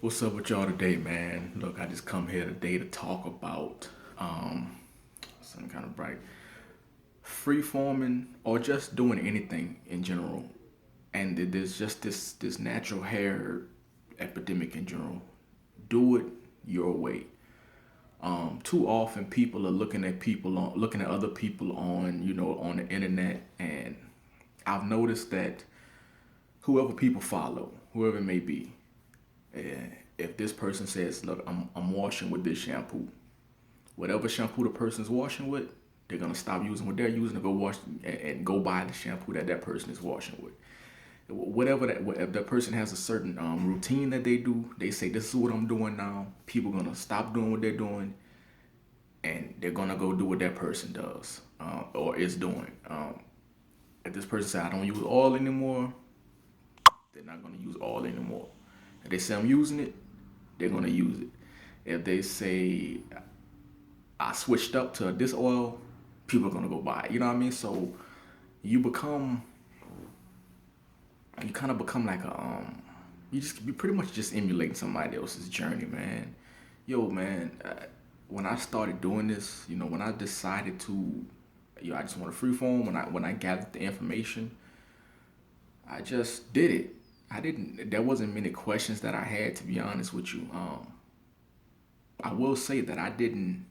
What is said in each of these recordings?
What's up with y'all today, man? Look, I just come here today to talk about something kind of bright, free forming or just doing anything in general. And there's just this natural hair epidemic in general. Do it your way. Too often people are looking at other people on on the internet, and I've noticed that whoever people follow, whoever it may be, if this person says, "Look, I'm washing with this shampoo," whatever shampoo the person's washing with, they're gonna stop using what they're using to go wash and go buy the shampoo that that person is washing with. Whatever that, if that person has a certain routine that they do, they say, "This is what I'm doing now." People gonna stop doing what they're doing, and they're gonna go do what that person does or is doing. If this person says, "I don't use oil anymore," they're not gonna use oil anymore. If they say, "I'm using it," they're gonna use it. If they say, "I switched up to this oil," people are gonna go buy it. You know what I mean? So you become, you kind of become like a you pretty much just emulating somebody else's journey, man. Yo, man, when I started doing this, when I decided to, I just want to freeform. When I gathered the information, I just did it. I didn't. There wasn't many questions that I had, to be honest with you. I will say that I didn't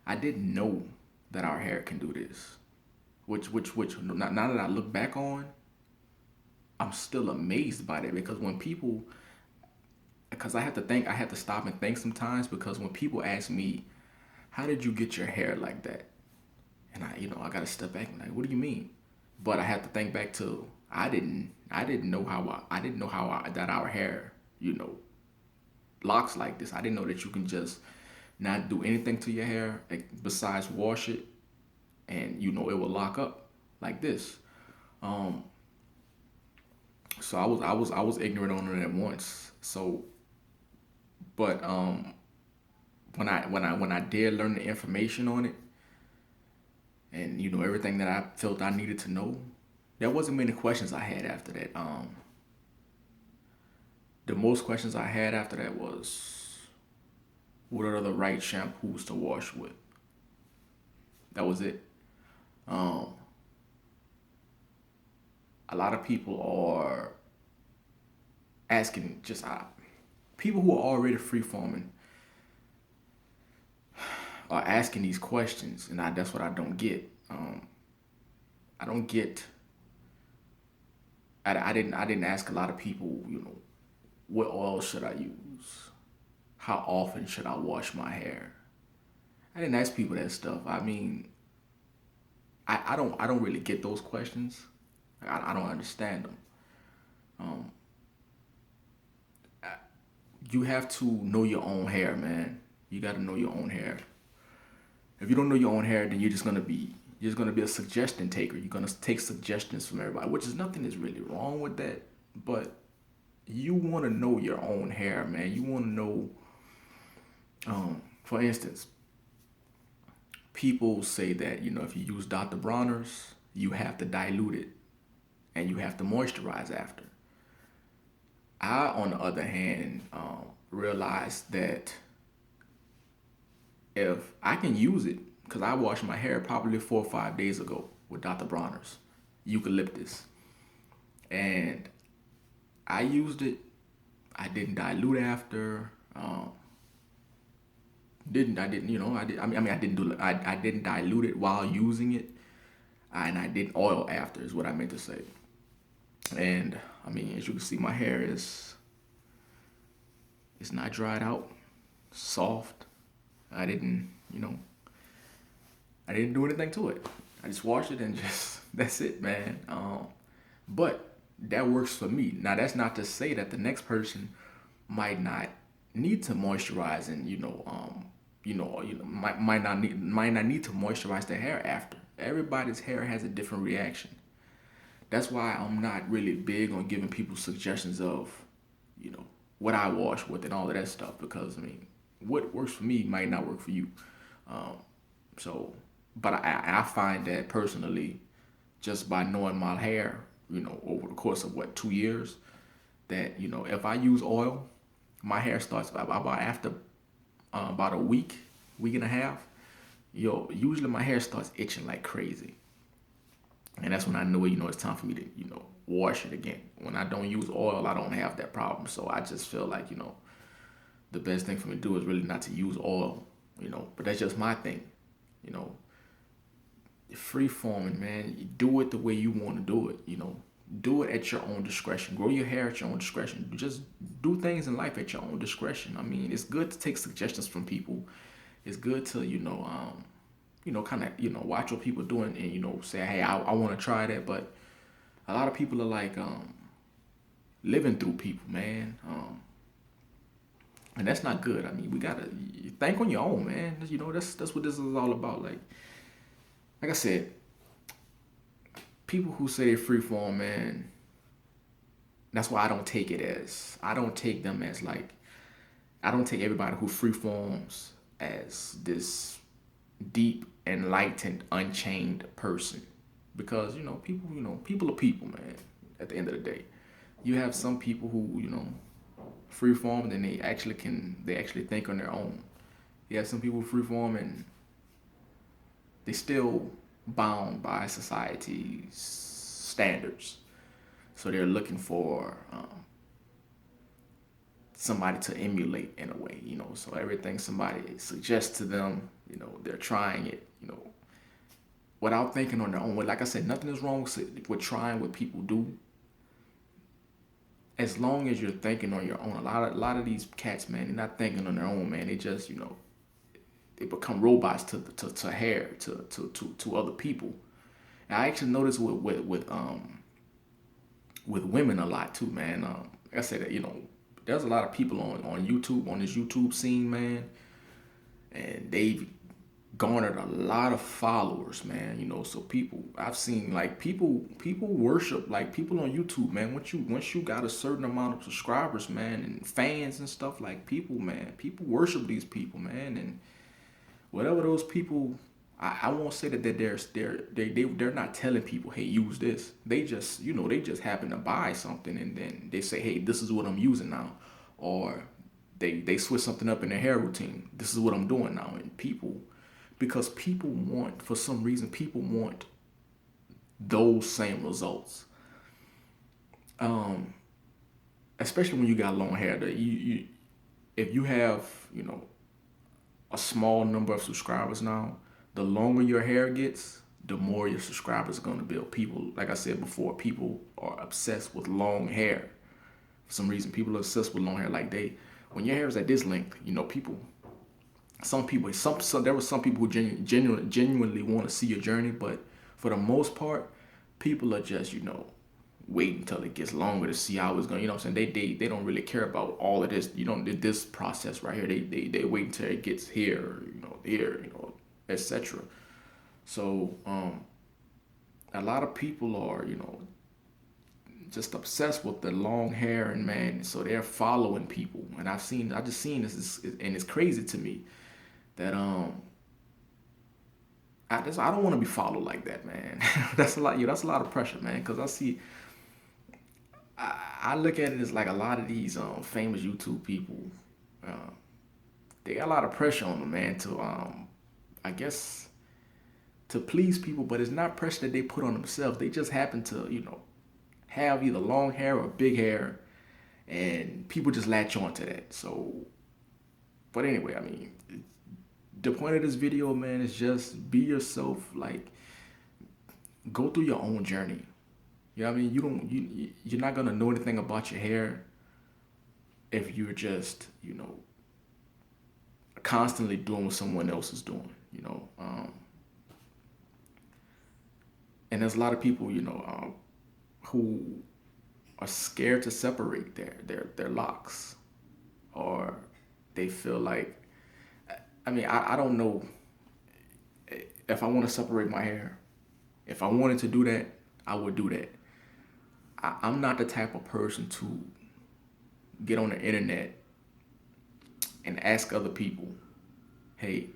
know that our hair can do this. Which now that I look back on, I'm still amazed by that because when people, because I have to stop and think sometimes because when people ask me, "How did you get your hair like that?" And I got to step back and like, "What do you mean?" But I have to think back to I didn't know I didn't know that our hair, locks like this. I didn't know that you can just not do anything to your hair besides wash it, and it will lock up like this. Um, so I was ignorant on it at once. So, but when I did learn the information on it, and everything that I felt I needed to know, there wasn't many questions I had after that. The most questions I had after that was, what are the right shampoos to wash with? That was it. Um, a lot of people are asking people who are already freeforming are asking these questions, and that's what I don't get. I don't get. I didn't ask a lot of people. What oil should I use? How often should I wash my hair? I didn't ask people that stuff. I mean, I don't really get those questions. I don't understand them. Um, you have to know your own hair, man. You got to know your own hair. If you don't know your own hair, then you're just gonna be a suggestion taker. You're gonna take suggestions from everybody, which is nothing is really wrong with that. But you want to know your own hair, man. You want to know. For instance, people say that if you use Dr. Bronner's, you have to dilute it and you have to moisturize after. I, on the other hand, realized that if I can use it, because I washed my hair probably 4 or 5 days ago with Dr. Bronner's eucalyptus, and I used it. I didn't dilute after. Didn't I didn't I did I didn't do I didn't dilute it while using it, and I didn't oil after is what I meant to say. And I mean, as you can see, my hair is it's not dried out, soft. I didn't I didn't do anything to it. I just washed it and just that's it, man. But that works for me. Now that's not to say that the next person might not need to moisturize and might not need to moisturize their hair after. Everybody's hair has a different reaction. That's why I'm not really big on giving people suggestions of, you know, what I wash with and all of that stuff because I mean, what works for me might not work for you. Um, so, but I find that personally, just by knowing my hair, over the course of what 2 years, that if I use oil, My hair starts about after about a week and a half. Usually my hair starts itching like crazy, and that's when I know it's time for me to wash it again. When I don't use oil, I don't have that problem. So I just feel like the best thing for me to do is really not to use oil. But that's just my thing. You know, free forming, man. You do it the way you want to do it. Do it at your own discretion. Grow your hair at your own discretion. Just do things in life at your own discretion. I mean, it's good to take suggestions from people. It's good to kind of watch what people doing and say, hey, I want to try that. But a lot of people are like living through people, man. And that's not good. I mean, we gotta think on your own, man. That's what this is all about. Like I said, people who say they're freeform, man, that's why I don't take it as I don't take them as like I don't take everybody who freeforms as this deep, enlightened, unchained person. Because, people are people, man, at the end of the day. You have some people who, freeform and they actually think on their own. You have some people who freeform and they still bound by society's standards. So they're looking for somebody to emulate in a way, So everything somebody suggests to them, they're trying it, without thinking on their own. Like I said, nothing is wrong with trying what people do, as long as you're thinking on your own. A lot of these cats, man, they're not thinking on their own, man. They just, they become robots to hair to other people. And I actually notice with women a lot too, man. Like I said, there's a lot of people on YouTube, on this YouTube scene, man, and they've garnered a lot of followers, man. So people I've seen, like, people worship, like, people on YouTube, man. Once you got a certain amount of subscribers, man, and fans and stuff, like, people worship these people, man. And whatever those people, I won't say that they're not telling people, hey, use this. They just happen to buy something and then they say, hey, this is what I'm using now. Or they switch something up in their hair routine. This is what I'm doing now. And because for some reason, people want those same results. Especially when you got long hair, that if you have, a small number of subscribers now, the longer your hair gets, the more your subscribers are going to build. People, like I said before, people are obsessed with long hair. For some reason, people are obsessed with long hair. Like, when your hair is at this length, there were some people who genuinely want to see your journey, but for the most part, people are just, wait until it gets longer to see how it's going. You know what I'm saying? They don't really care about all of this. This process right here. They wait until it gets here, here, etc. So a lot of people are, just obsessed with the long hair, and man, so they're following people. And I just seen this, and it's crazy to me that I don't want to be followed like that, man. That's a lot. That's a lot of pressure, man. Because I look at it as like a lot of these famous YouTube people, uh, they got a lot of pressure on them, man, to I guess to please people, but it's not pressure that they put on themselves. They just happen to, have either long hair or big hair, and people just latch on to that. So, but anyway, I mean, the point of this video, man, is just be yourself. Like, go through your own journey. You know what I mean? You're not gonna know anything about your hair if you're just, constantly doing what someone else is doing. And there's a lot of people, who are scared to separate their locks, or they feel like, I mean, I don't know if I want to separate my hair. If I wanted to do that, I would do that. I'm not the type of person to get on the internet and ask other people, hey,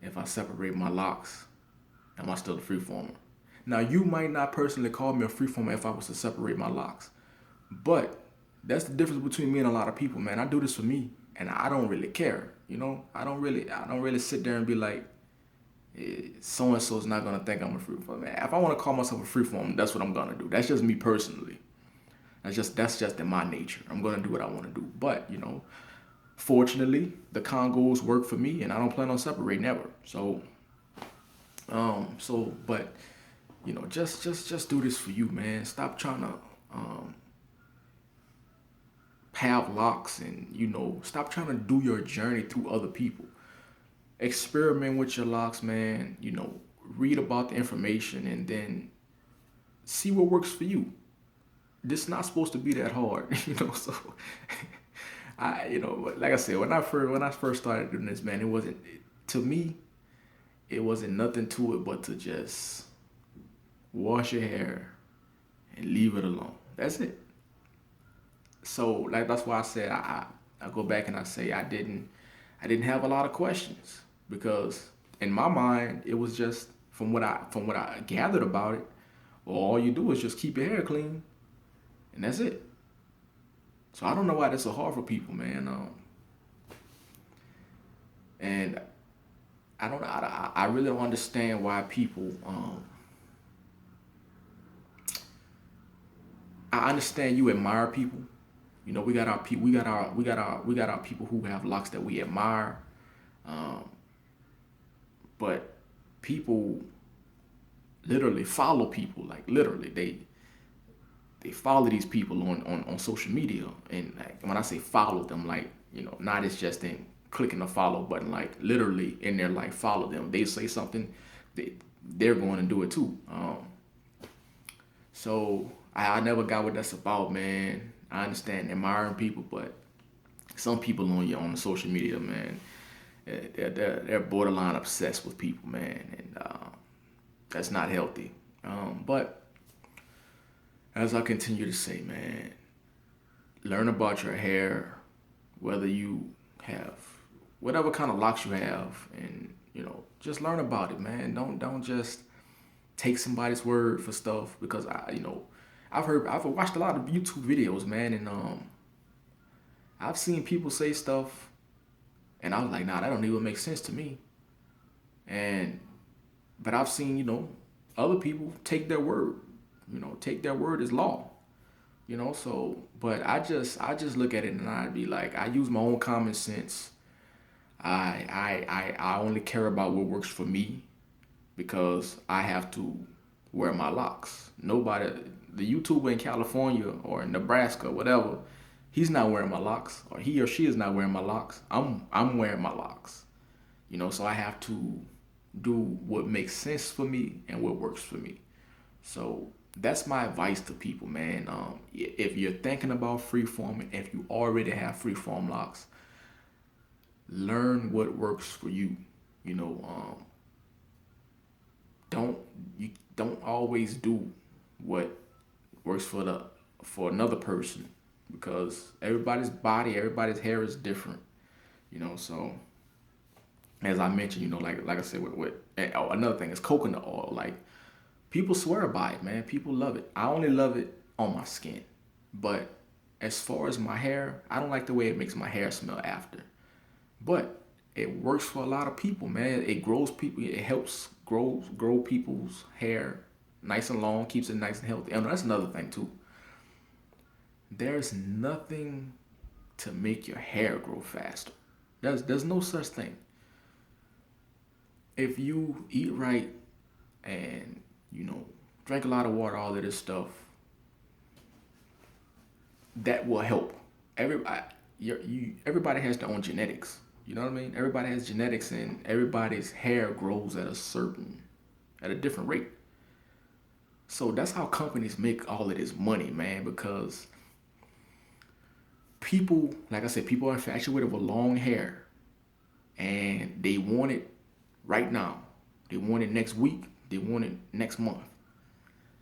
if I separate my locks, am I still a freeformer? Now, you might not personally call me a freeformer if I was to separate my locks, but That's the difference between me and a lot of people, man. I do this for me, and I don't really care. I don't really sit there and be like, so and so's not gonna think I'm a freeform. Man, if I want to call myself a freeform, that's what I'm gonna do. That's just me personally. That's just in my nature. I'm gonna do what I want to do. But fortunately, the Congos work for me, and I don't plan on separating ever. But just do this for you, man. Stop trying to um, have locks, and stop trying to do your journey through other people. Experiment with your locks, man. Read about the information, and then see what works for you. This is not supposed to be that hard, So, like I said, when I first started doing this, man, it wasn't to me. It wasn't nothing to it but to just wash your hair and leave it alone. That's it. So, like, that's why I said I go back and I say I didn't have a lot of questions, because in my mind it was just from what I gathered about it. Well, all you do is just keep your hair clean, and that's it. So I don't know why that's so hard for people, man. And I don't. I really don't understand why people. I understand you admire people. We got our people. We got our people who have locks that we admire. Um, but people literally follow people. Like, literally, they follow these people on social media. And like, when I say follow them, like, not as just in clicking the follow button, like literally in their life, follow them. They say something, they're going to do it too. So I never got what that's about, man. I understand admiring people, but some people on social media, man, they're borderline obsessed with people, man, and that's not healthy. But as I continue to say, man, learn about your hair, whether you have whatever kind of locks you have, and just learn about it, man. Don't just take somebody's word for stuff, because I've watched a lot of YouTube videos, man, and I've seen people say stuff, and I was like, nah, that don't even make sense to me. And but I've seen other people take their word as law. So, but I just look at it and I'd be like, I use my own common sense. I only care about what works for me, because I have to wear my locks. Nobody, the YouTuber in California or in Nebraska, whatever, he's not wearing my locks, or he or she is not wearing my locks. I'm wearing my locks. So I have to do what makes sense for me and what works for me. So that's my advice to people, man. If you're thinking about freeforming, if you already have freeform locks, learn what works for you. You know, don't you don't always do what works for another person, because everybody's body, everybody's hair is different. So as I mentioned, like I said, another thing is coconut oil. Like, people swear by it, man. People love it. I only love it on my skin, but as far as my hair, I don't like the way it makes my hair smell after. But it works for a lot of people, man. It grows people. It helps grow people's hair nice and long, keeps it nice and healthy. And that's another thing too. There's nothing to make your hair grow faster. There's no such thing. If you eat right and drink a lot of water, all of this stuff, that will help. Everybody, everybody has their own genetics. You know what I mean? Everybody has genetics, and everybody's hair grows at a different rate. So that's how companies make all of this money, man. Because people, like I said, people are infatuated with long hair, and they want it right now. They want it next week. They want it next month.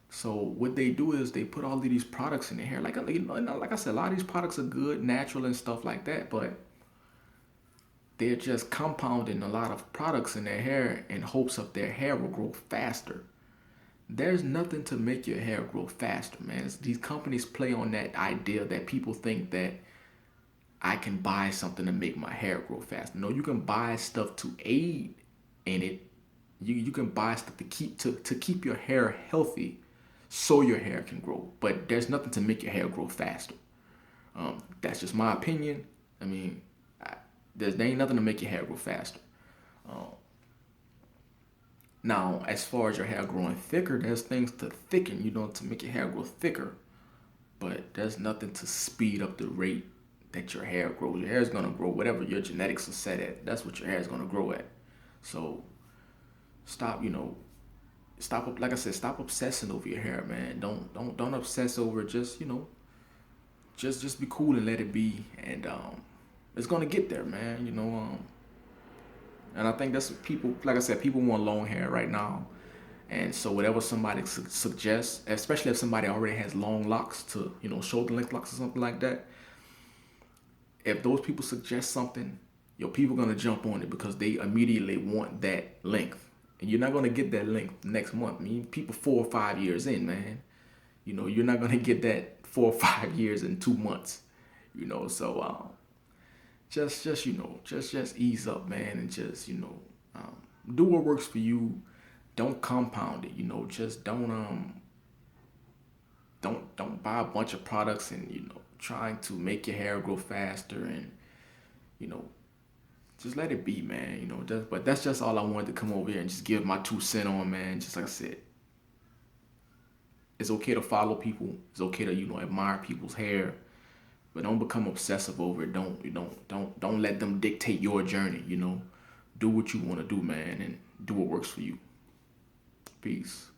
So what they do is they put all of these products in their hair. Like I said, a lot of these products are good, natural, and stuff like that. But they're just compounding a lot of products in their hair in hopes of their hair will grow faster. There's nothing to make your hair grow faster, man. These companies play on that idea that people think that I can buy something to make my hair grow faster. No, you can buy stuff to aid in it. You can buy stuff to keep your hair healthy so your hair can grow. But there's nothing to make your hair grow faster. That's just my opinion. I mean, there ain't nothing to make your hair grow faster. Um, Now, as far as your hair growing thicker, there's things to thicken, to make your hair grow thicker. But there's nothing to speed up the rate that your hair grows. Your hair is gonna grow whatever your genetics are set at. That's what your hair is gonna grow at. So stop, like I said, stop obsessing over your hair, man. Don't obsess over it. Just be cool and let it be. And it's gonna get there, man. And I think that's what people, like I said, people want long hair right now. And so whatever somebody suggests, especially if somebody already has long locks to, shoulder length locks or something like that, if those people suggest something, people gonna jump on it because they immediately want that length. And you're not gonna get that length next month. I mean, people 4 or 5 years in, man. You're not gonna get that 4 or 5 years in 2 months. So just ease up, man, and just do what works for you. Don't compound it. Just don't buy a bunch of products and trying to make your hair grow faster, and you know just let it be, man. But that's just all I wanted to come over here and just give my 2 cents on, man. Just like I said, it's okay to follow people. It's okay to admire people's hair, but don't become obsessive over it. Don't let them dictate your journey. Do what you want to do, man, and do what works for you. Peace.